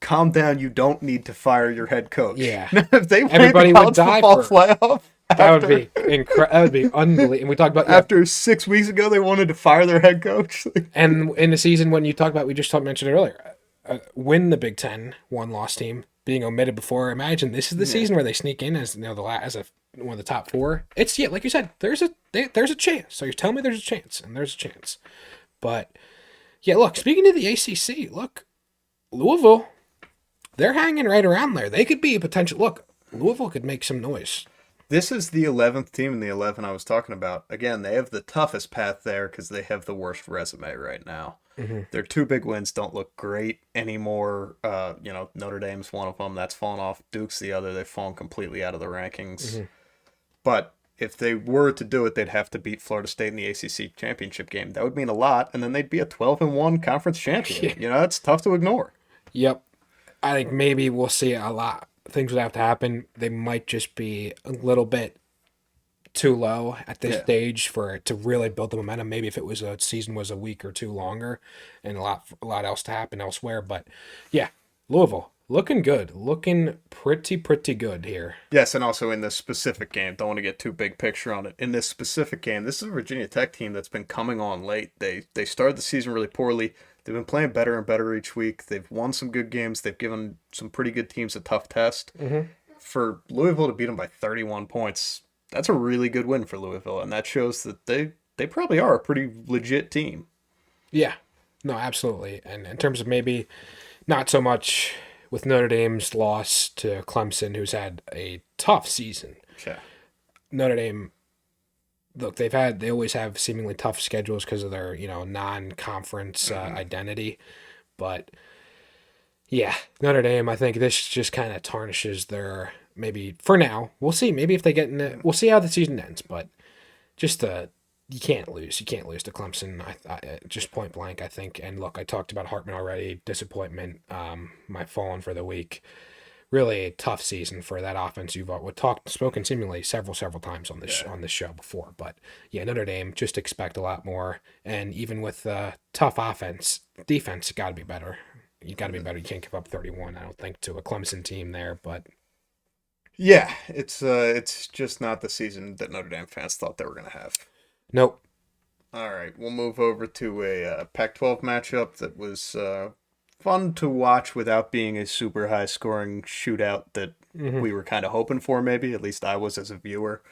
"Calm down. You don't need to fire your head coach. yeah, If they win the everybody would college die football for playoff that would after be that would be unbelievable. And we talked about after 6 weeks ago, they wanted to fire their head coach." and in the season when you talk about mentioned it earlier, win the Big Ten one loss team being omitted before. Imagine this is the Yeah. season where they sneak in as as a one of the top four. It's like you said, there's a chance. So you're telling me there's a chance, and there's a chance. But yeah, look, speaking of the ACC, look, Louisville, they're hanging right around there. They could be a potential. Look, Louisville could make some noise. This is the 11th team in the 11 I was talking about. Again, they have the toughest path there because they have the worst resume right now. Hmm. Their two big wins don't look great anymore. Notre Dame's one of them. That's fallen off. Duke's the other. They've fallen completely out of the rankings. Hmm. But if they were to do it, they'd have to beat Florida State in the ACC championship game. That would mean a lot, and then they'd be a 12-1 conference champion. Yeah. That's tough to ignore. Yep. I think maybe we'll see a lot. Things would have to happen. They might just be a little bit too low at this Yeah. stage for it to really build the momentum. Maybe if it was a season was a week or two longer, and a lot else to happen elsewhere. But yeah, Louisville looking good, looking pretty good here. Yes, and also in this specific game, don't want to get too big picture on it. In this specific game, this is a Virginia Tech team that's been coming on late. They started the season really poorly. They've been playing better and better each week. They've won some good games. They've given some pretty good teams a tough test. Hmm. For Louisville to beat them by 31 points, that's a really good win for Louisville, and that shows that they probably are a pretty legit team. Yeah, no, absolutely. And in terms of maybe not so much with Notre Dame's loss to Clemson, who's had a tough season. Yeah. Notre Dame, look, they always have seemingly tough schedules because of their non-conference identity, but yeah, Notre Dame, I think this just kind of tarnishes their maybe for now. We'll see. Maybe if they get in it, we'll see how the season ends, but just you can't lose. You can't lose to Clemson. Just point blank, I think. And look, I talked about Hartman already. Disappointment. My fallen for the week. Really a tough season for that offense. You've spoken seemingly several times on this Yeah. show before, but yeah, Notre Dame just expect a lot more. And even with tough defense got to be better. You got to be better. You can't give up 31. I don't think to a Clemson team there, but Yeah, it's just not the season that Notre Dame fans thought they were going to have. nope. All right, we'll move over to a Pac-12 matchup that was fun to watch without being a super high-scoring shootout that Hmm. we were kind of hoping for. Maybe at least I was as a viewer,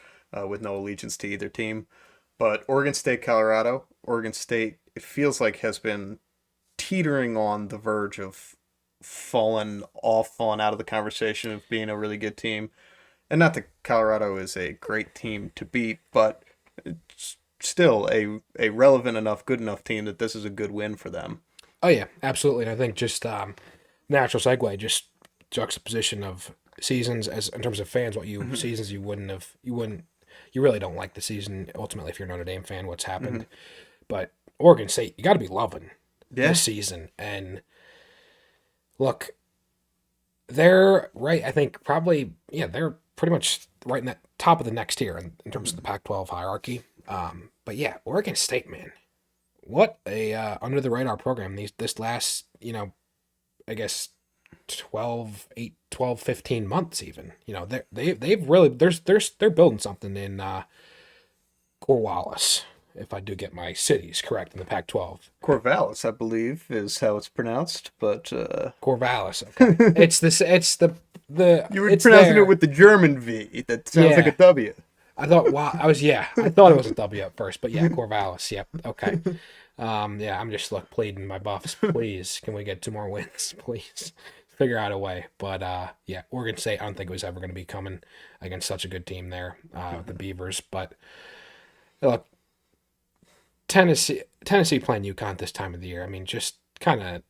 with no allegiance to either team. But Oregon State, Colorado. Oregon State, it feels like has been teetering on the verge of falling out of the conversation of being a really good team. And not that Colorado is a great team to beat, but it's still a relevant enough, good enough team that this is a good win for them. Oh yeah, absolutely. And I think just natural segue, just juxtaposition of seasons as in terms of fans, what you seasons you really don't like the season ultimately if you're a Notre Dame fan, what's Hmm. happened. But Oregon State, you got to be loving Yeah. this season. And look, they're right. I think probably they're pretty much right in that top of the next tier in terms of the Pac-12 hierarchy. But yeah, Oregon State, man, what a under the radar program this last I guess 15 months even. They've really they're building something in Corvallis, if I do get my cities correct in the Pac-12. Corvallis, I believe, is how it's pronounced, but Corvallis, okay. you were It's pronouncing it there. with the German V. That sounds like a Yeah. W. I thought I thought it was a W at first, but yeah, Corvallis. Yep. Okay. Yeah, I'm just pleading my Buffs. Please, can we get 2 more wins? Please figure out a way. But yeah, Oregon State, I don't think it was ever going to be coming against such a good team there, the Beavers. But look, Tennessee playing UConn this time of the year. I mean, just kind of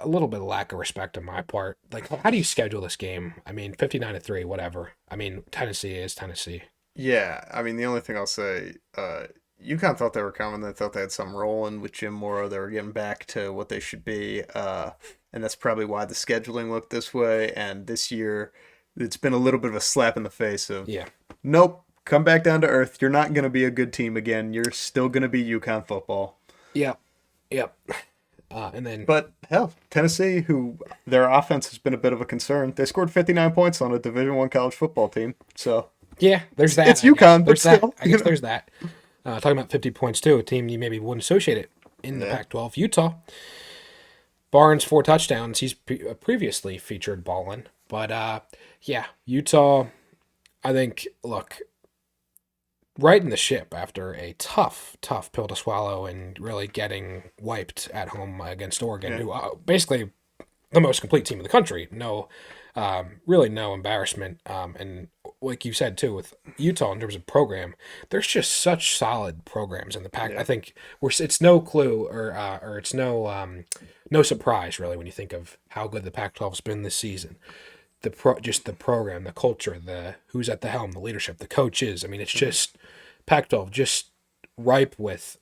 a little bit of lack of respect on my part. Like, how do you schedule this game? I mean, 59-3, whatever. I mean, Tennessee is Tennessee. Yeah, I mean, the only thing I'll say, UConn thought they were coming. They thought they had some rolling with Jim Mora. They were getting back to what they should be. And that's probably why the scheduling looked this way. And this year, it's been a little bit of a slap in the face of, Yeah. nope, come back down to earth. You're not going to be a good team again. You're still going to be UConn football. Yep. Yep. And then But hell, Tennessee, who their offense has been a bit of a concern, they scored 59 points on a Division One college football team. So yeah, there's that. it's I guess. UConn, but There's that. still, I guess there's that. Talking about 50 points too, a team you maybe wouldn't associate it in the Yeah. Pac-12. Utah. Barnes 4 touchdowns. He's previously featured Ballin, but yeah, Utah. I think look righting the ship after a tough pill to swallow and really getting wiped at home against Oregon, Yeah. who basically the most complete team in the country. No, really no embarrassment. And like you said too, with Utah in terms of program, there's just such solid programs in the pack. I Yeah. think it's no clue or it's no surprise really when you think of how good the Pac-12's been this season. Just the program, the culture, the who's at the helm, the leadership, the coaches. I mean, it's just Pac-12 just ripe with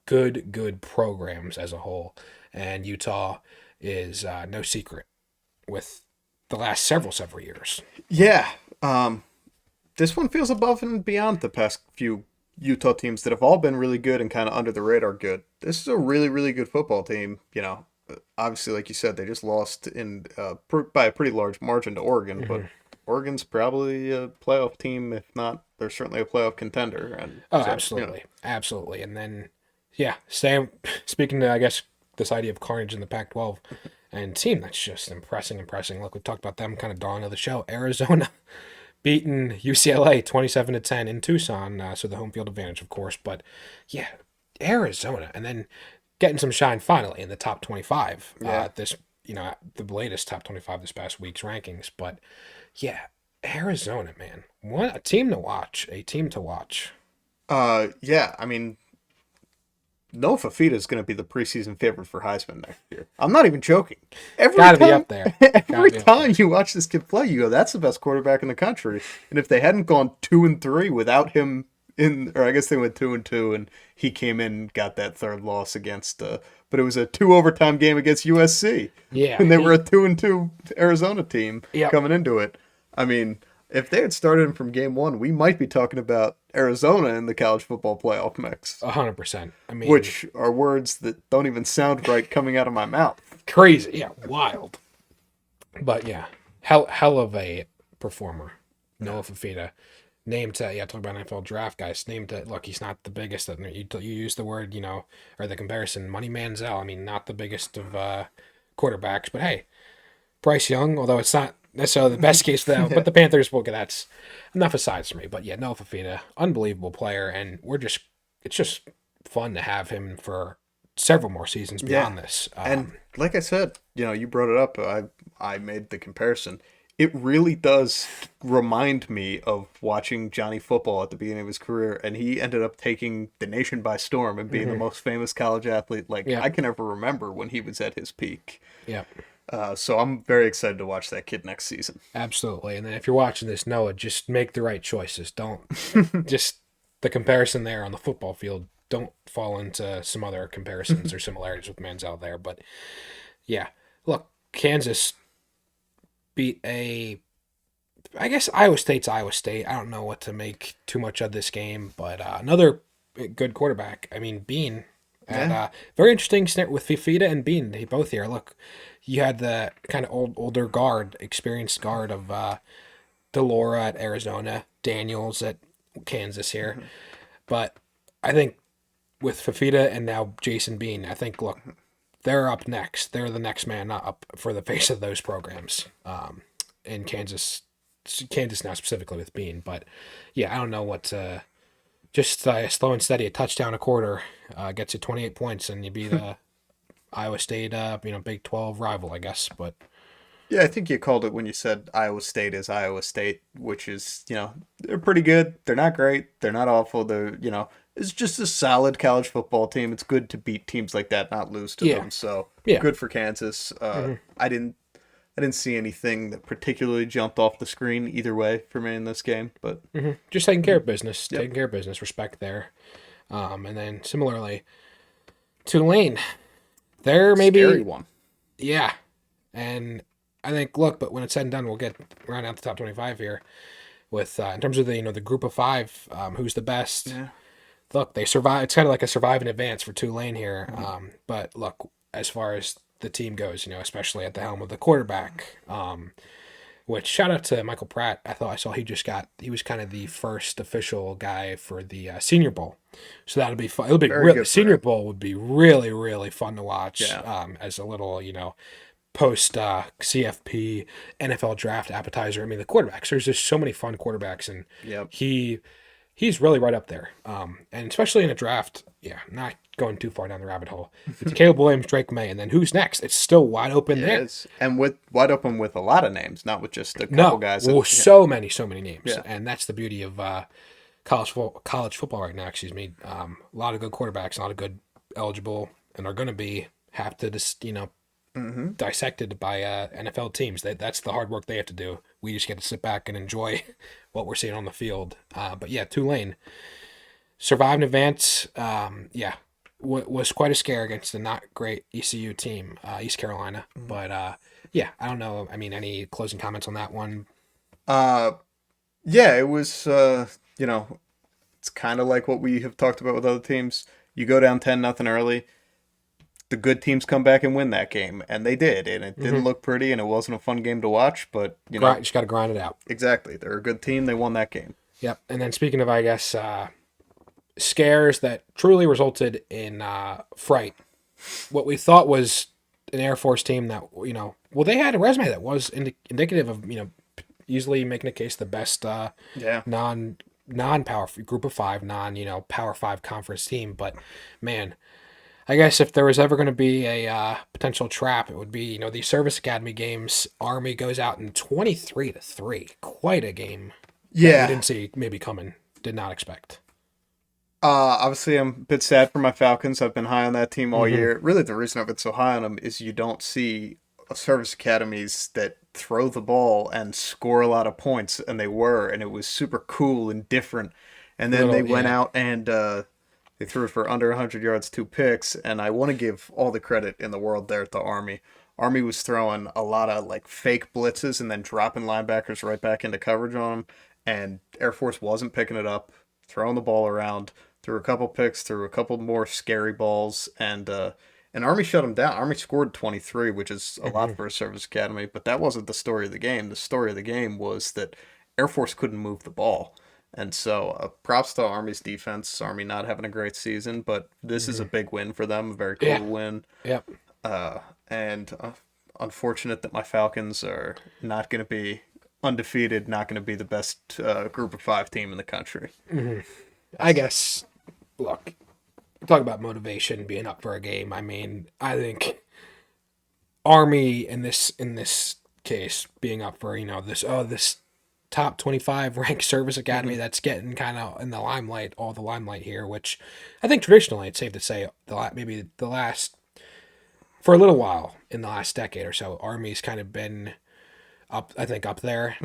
good programs as a whole, and Utah is no secret with the last several years. Yeah. This one feels above and beyond the past few Utah teams that have all been really good and kind of under the radar good. This is a really, really good football team. Obviously, like you said, they just lost by a pretty large margin to Oregon, but Oregon's probably a playoff team. If not, they're certainly a playoff contender. And Oh, so, absolutely. And then, yeah, Sam. Speaking to I guess this idea of carnage in the Pac-12 and team that's just impressing. Look, we've talked about them kind of dawn of the show. Arizona beating UCLA 27-10 in Tucson, so the home field advantage, of course. But yeah, Arizona, and then getting some shine finally in the top 25. Yeah. The latest top 25 this past week's rankings. But yeah, Arizona, man, what a team to watch. A team to watch. yeah, I mean, Noah Fafita is going to be the preseason favorite for Heisman next year. I'm not even joking. Every Gotta be time, up there. every Be up time you watch this kid play, you go, "That's the best quarterback in the country." And if they hadn't gone 2-3 without him or I guess they went 2-2, and he came in and got that third loss against. But it was a 2 overtime game against USC, Yeah. and they were a 2-2 Arizona team Yep. coming into it. I mean, if they had started him from game one, we might be talking about Arizona in the college football playoff mix. 100%. I mean, Which are words that don't even sound right coming out of my mouth. crazy. Yeah, wild. But yeah, hell of a performer. Noah Fafita. Named to, talk about NFL draft guys. Named to, look, he's not the biggest. You use the word, or the comparison, Money Manziel. I mean, not the biggest of quarterbacks, but hey, Bryce Young, although it's not necessarily the best case for them, but the Panthers, well, that's enough asides for me. But yeah, Noah Fafita, unbelievable player, and it's just fun to have him for several more seasons beyond this. And like I said, you brought it up. I made the comparison. It really does remind me of watching Johnny Football at the beginning of his career, and he ended up taking the nation by storm and being the most famous college athlete I can ever remember when he was at his peak. Yeah. So I'm very excited to watch that kid next season. Absolutely. And then if you're watching this, Noah, just make the right choices. Don't just the comparison there on the football field. Don't fall into some other comparisons or similarities with Manziel there. But yeah, look, Kansas beat I guess Iowa State's Iowa State. I don't know what to make too much of this game, but another good quarterback. I mean, Bean had Yeah. very interesting snare with Fifita and Bean. They both here. Look, you had the kind of older guard, experienced guard of Delora at Arizona, Daniels at Kansas here. Mhm. But I think with Fifita and now Jason Bean, I think look, they're up next. They're the next man up for the face of those programs in Kansas now specifically with Bean. But yeah, I don't know what. Just slow and steady, a touchdown a quarter gets you 28 points, and you beat Iowa State, Big 12 rival, I guess. But Yeah, I think you called it when you said Iowa State is Iowa State, which is, they're pretty good. They're not great. They're not awful. It's just a solid college football team. It's good to beat teams like that, not lose to yeah, them. So yeah, good for Kansas. hmm I didn't see anything that particularly jumped off the screen either way for me in this game, but just taking care of business, yep, taking care of business, respect there. And then similarly, Tulane, they're scary maybe, one. yeah. And I think, look, but when it's said and done, we'll get round out the top 25 here with, in terms of the group of five, who's the best. Yeah. Look, they survive. It's kind of like a survive in advance for Tulane here. Mhm. But look, as far as the team goes, especially at the helm of the quarterback, which shout out to Michael Pratt. I thought I saw he was kind of the first official guy for the Senior Bowl. So that'll be fun. It'll be Very good for Senior him. Bowl would be really, really fun to watch Yeah. as a little, post CFP NFL draft appetizer. I mean, the quarterbacks, there's just so many fun quarterbacks, and Yep. he he's really right up there. And especially in a draft, yeah, not going too far down the rabbit hole. It's Caleb Williams, Drake May, and then who's next? It's still wide open It there. is. And with wide open with a lot of names, not with just a couple No, guys that well, yeah. so many names, Yeah. and that's the beauty of college football right now. Excuse me, a lot of good quarterbacks, a lot of good eligible, and are going to be have to just Hmm. dissected by NFL teams. That's the hard work they have to do. We just get to sit back and enjoy what we're seeing on the field. But yeah, Tulane survived in advance. Yeah, was quite a scare against a not great ECU team, East Carolina. But yeah, I don't know. I mean, any closing comments on that one? Uh yeah, it was it's kind of like what we have talked about with other teams. You go down 10-0 early, the good teams come back and win that game, and they did, and it didn't Mm-hmm. look pretty, and it wasn't a fun game to watch, but Just got to grind it out. exactly, they're a good team. They won that game. Yep. And then speaking of, I guess, scares that truly resulted in fright. What we thought was an Air Force team that well, they had a resume that was indicative of easily making a case the best Yeah. non power group of five non power five conference team. But man, I guess if there was ever going to be a potential trap, it would be these service academy games. Army goes out in 23-3, quite a game that we Yeah. didn't see maybe coming, did not expect. Obviously, I'm a bit sad for my Falcons. I've been high on that team all Hmm year. Really, the reason I've been so high on them is you don't see service academies that throw the ball and score a lot of points, and they were, and it was super cool and different. And then they Little, went yeah. out and they threw for under 100 yards, 2 picks, and I want to give all the credit in the world there to Army. Army was throwing a lot of like fake blitzes and then dropping linebackers right back into coverage on them, and Air Force wasn't picking it up, throwing the ball around, threw a couple picks, threw a couple more scary balls, and Army shut them down. Army scored 23, which is a lot hmm for a service academy, but that wasn't the story of the game. The story of the game was that Air Force couldn't move the ball. And so, props to Army's defense. Army not having a great season, but this is a hmm big win for them. A very Yeah. cool win. Yep. And unfortunate that my Falcons are not going to be undefeated, not going to be the best group of five team in the country. hmm I guess. Look, talk about motivation, being up for a game. I mean, I think Army in this case being up for this top 25 ranked service academy Mhm. that's getting kind of in the limelight, all the limelight here, which I think traditionally it's safe to say maybe the last for a little while in the last decade or so, Army's kind of been up, I think, up there,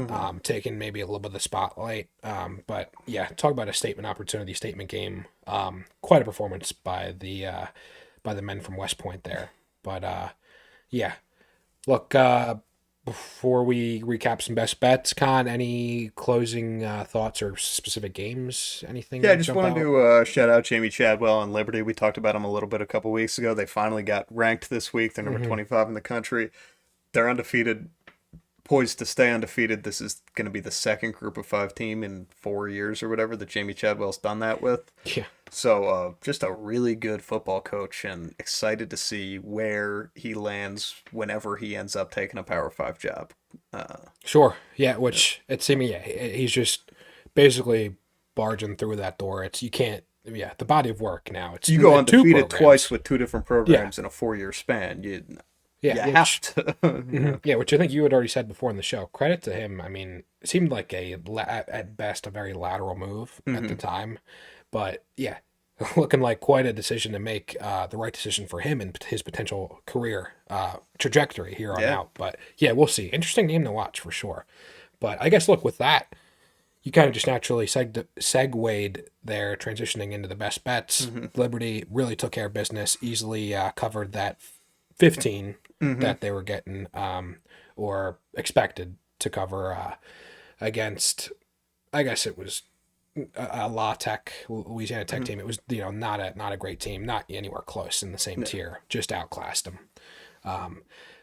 taking maybe a little bit of the spotlight. But yeah, talk about a statement opportunity, statement game. Quite a performance by the men from West Point there. But yeah, look, before we recap some best bets, Con, any closing thoughts or specific games? Yeah, I Anything just jump wanted out? to shout out Jamie Chadwell and Liberty. We talked about them a little bit a couple weeks ago. They finally got ranked this week. They're number Mm-hmm. 25 in the country. They're undefeated, poised to stay undefeated. This is going to be the second group of five team in 4 years or whatever that Jamie Chadwell's done that with. Yeah, So just a really good football coach, and excited to see where he lands whenever he ends up taking a Power Five job. sure. Yeah, which it seemed, yeah, he's just basically barging through that door. It's you can't. Yeah, the body of work now. It's You go two undefeated twice programs. with two different Yeah, programs in a 4 year span. You yeah, have which to. mhm, yeah, which I think you had already said before in the show. Credit to him. I mean, it seemed like at best a very lateral move at the Mhm. time, but yeah, looking like quite a decision to make. The right decision for him and his potential career trajectory here on Yeah. out. But yeah, we'll see. Interesting game to watch for sure. But I guess look with that, you kind of just naturally segued there, transitioning into the best bets. hmm Liberty really took care of business, easily covered that 15 hmm that they were getting or expected to cover against, I guess it was a La Tech, Louisiana Tech hmm team. It was, not a great team, not anywhere close in the same Yeah. tier, just outclassed them.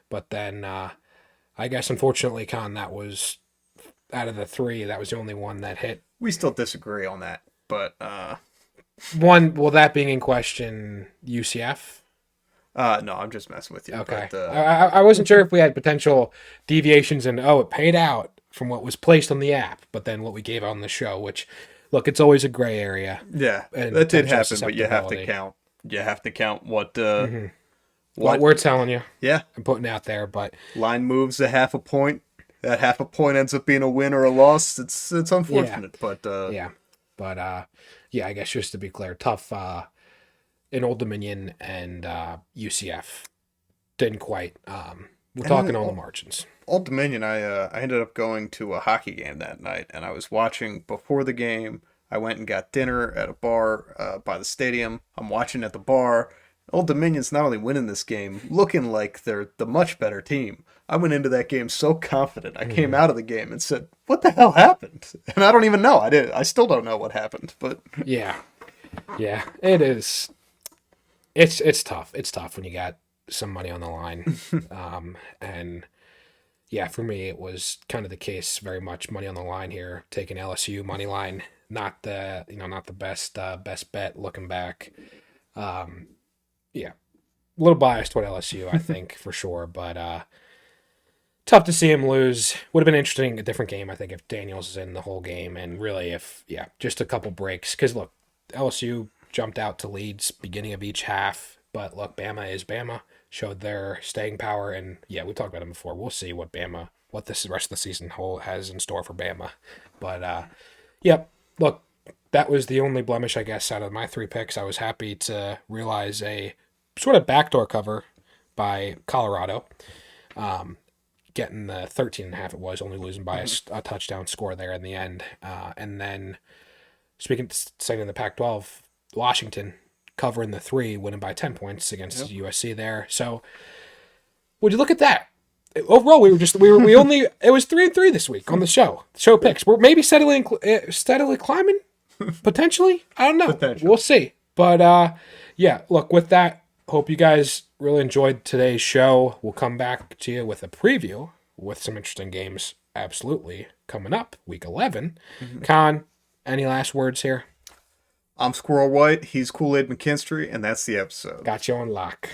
But then I guess unfortunately, Con, that was out of the three, that was the only one that hit. We still disagree on that, but One, well, that being in question, UCF. no, I'm just messing with you. Okay. But I wasn't sure if we had potential deviations and, it paid out from what was placed on the app, but then what we gave on the show, which, look, it's always a gray area yeah, and that did potential happen. But you have to susceptibility. count. You have to count what What what we're telling you yeah, and putting out there, but line moves a half a point. That half a point ends up being a win or a loss. It's yeah, unfortunate, but yeah. But yeah, I guess just to be clear, tough in Old Dominion and UCF didn't quite. We're and talking on the margins. Old Dominion. I ended up going to a hockey game that night, and I was watching before the game. I went and got dinner at a bar by the stadium. I'm watching at the bar. Old Dominion's not only winning this game, looking like they're the much better team. I went into that game so confident. I came Hmm. out of the game and said, "What the hell happened?" And I don't even know. I did. I still don't know what happened. But Yeah, yeah, it is. It's tough. It's tough when you got some money on the line. And yeah, for me, it was kind of the case. Very much money on the line here. Taking LSU money line, not the best bet looking back. Um, yeah, a little biased toward LSU, I think for sure, but tough to see him lose. Would have been interesting, a different game, I think, if Daniels is in the whole game, and really if just a couple breaks. Because look, LSU jumped out to leads beginning of each half, but look, Bama is Bama. Showed their staying power, and yeah, we talked about them before. We'll see what this rest of the season whole has in store for Bama. But yep, look, that was the only blemish, I guess, out of my three picks. I was happy to realize a sort of backdoor cover by Colorado, getting the 13 and a half. It was only losing by a touchdown score there in the end. And then staying in the Pac-12, Washington covering the three, winning by 10 points against yep. USC there. So would you look at that? Overall, we only, it was 3-3 this week on the show picks. We're maybe steadily climbing, potentially. I don't know. Potentially. We'll see. But yeah, look, with that, hope you guys really enjoyed today's show. We'll come back to you with a preview with some interesting games, absolutely, coming up, week 11. Con, any last words here? I'm Squirrel White. He's Kool-Aid McKinstry, and that's the episode. Got you on lock.